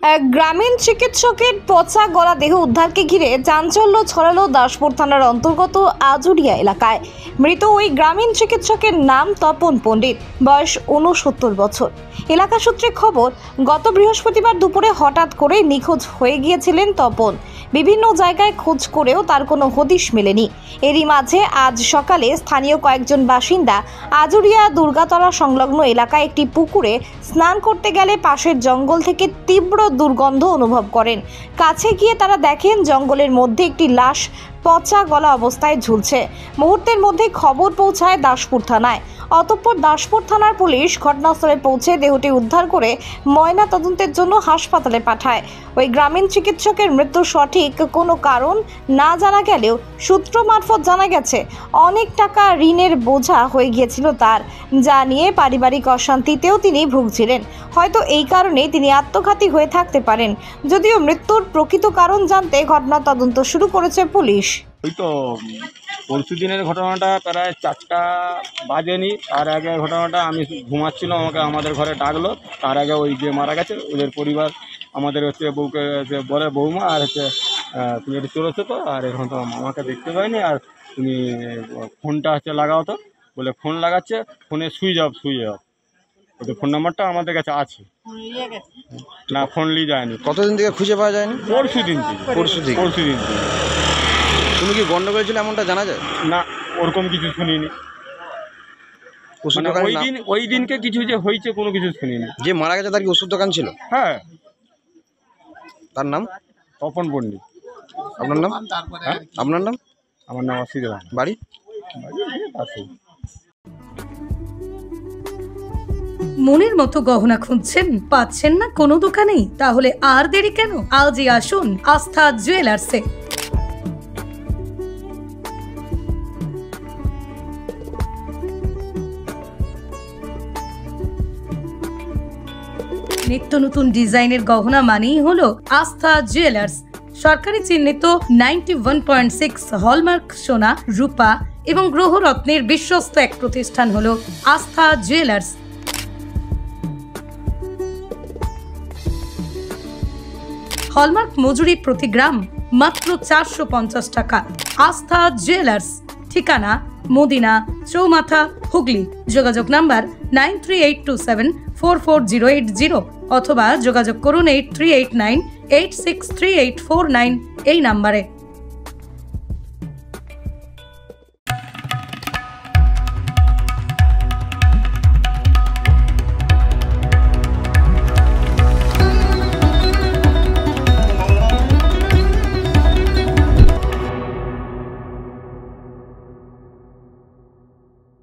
এক গ্রামীণ চিকিৎসকের পচা গলা দেহ উদ্ধারকে ঘিরে চাঞ্চল্য ছড়ালো দাসপুর থানার অন্তর্গত আজুরিয়া এলাকায়। মৃত ওই গ্রামীণ চিকিৎসকের নাম তপন পণ্ডিত, বয়স 69 বছর। এলাকা সূত্রে খবর, গত বৃহস্পতিবার দুপুরে হঠাৎ করে নিখোঁজ হয়ে গিয়েছিলেন তপন। বিভিন্ন জায়গায় খোঁজ করেও তার কোনো হদিশ মেলেনি। এরই মাঝে আজ সকালে স্থানীয় কয়েকজন বাসিন্দা আজুরিয়া দুর্গাতলা সংলগ্ন এলাকায় একটি পুকুরে স্নান করতে গেলে পাশের জঙ্গল থেকে তীব্র দুর্গন্ধ অনুভব করেন। কাছে গিয়ে তারা দেখেন জঙ্গলের মধ্যে একটি লাশ পচা গলা অবস্থায় ঝুলছে। মুহূর্তের মধ্যে খবর পৌঁছায় দাসপুর থানায়। অতঃপর দাসপুর থানার পুলিশ ঘটনাস্থলে পৌঁছে দেহটি উদ্ধার করে ময়না তদন্তের জন্য হাসপাতালে পাঠায়। ওই গ্রামীণ চিকিৎসকের মৃত্যুর সঠিক কোনো কারণ না জানা গেলেও সূত্র মারফত জানা গেছে অনেক টাকা ঋণের বোঝা হয়ে গিয়েছিল তার, যা নিয়ে পারিবারিক অশান্তিতেও তিনি ভুগছিলেন। হয়তো এই কারণে তিনি আত্মঘাতী হয়ে থাকতে পারেন। যদিও মৃত্যুর প্রকৃত কারণ জানতে ঘটনা তদন্ত শুরু করেছে পুলিশ। ওই তো পরশু দিনের ঘটনাটা প্রায় 4টা বাজেনি, তার আগে ঘটনাটা আমি ঘুমাচ্ছিলাম, আমাদের ঘরে ডাকলো। তার আগে ওই যে মারা গেছে ওদের পরিবার আমাদের হচ্ছে বউকে বলে, বৌমা আর হচ্ছে তুমি একটু চলেছো তো, আর এখন তো মামাকে দেখতে পাইনি, আর তুমি ফোনটা হচ্ছে লাগাও তো। বলে ফোন লাগাচ্ছে, ফোনে সুইচ অফ। ওদের ফোন নাম্বারটা আমাদের কাছে আছে না, ফোন নিয়ে যায়নি। কতদিন থেকে খুঁজে পাওয়া যায়নি? পরশু দিন থেকে। তুমি কি গন্ডগোল ছিল এমনটা জানা যায়? না, ওরকম কিছু শুনিনি। ওই দিনকে কিছু যে হয়েছে কোনো কিছু শুনিনি। যে মারা গেছে তার কি ওষুধ দোকান ছিল? হ্যাঁ। তার নাম তপন পণ্ডিত। আপনার নাম? আপনার নাম? আমার নাম অসিত। বাড়ি? মনের মতো গহনা খুঁজছেন, পাচ্ছেন না কোনো দোকানেই? তাহলে আর দেরি কেন, আজই আসুন আস্থা জুয়েলার্সে। নিত্য নতুন ডিজাইনের গহনা মানেই হলো আস্থা জুয়েলার্স। সরকারি চিহ্নিত 91.6 হলমার্ক সোনা, রূপা এবং গ্রহরত্নের বিশ্বস্ত এক প্রতিষ্ঠান হলো আস্থা জুয়েলার্স। হলমার্ক মজুরি প্রতি গ্রাম মাত্র 450 টাকা। আস্থা জুয়েলার্স, ঠিকানা মদিনা চৌমাথা, হুগলি। যোগাযোগ নাম্বার 9382744080 অথবা যোগাযোগ করুন 8389863849 এই নাম্বারে।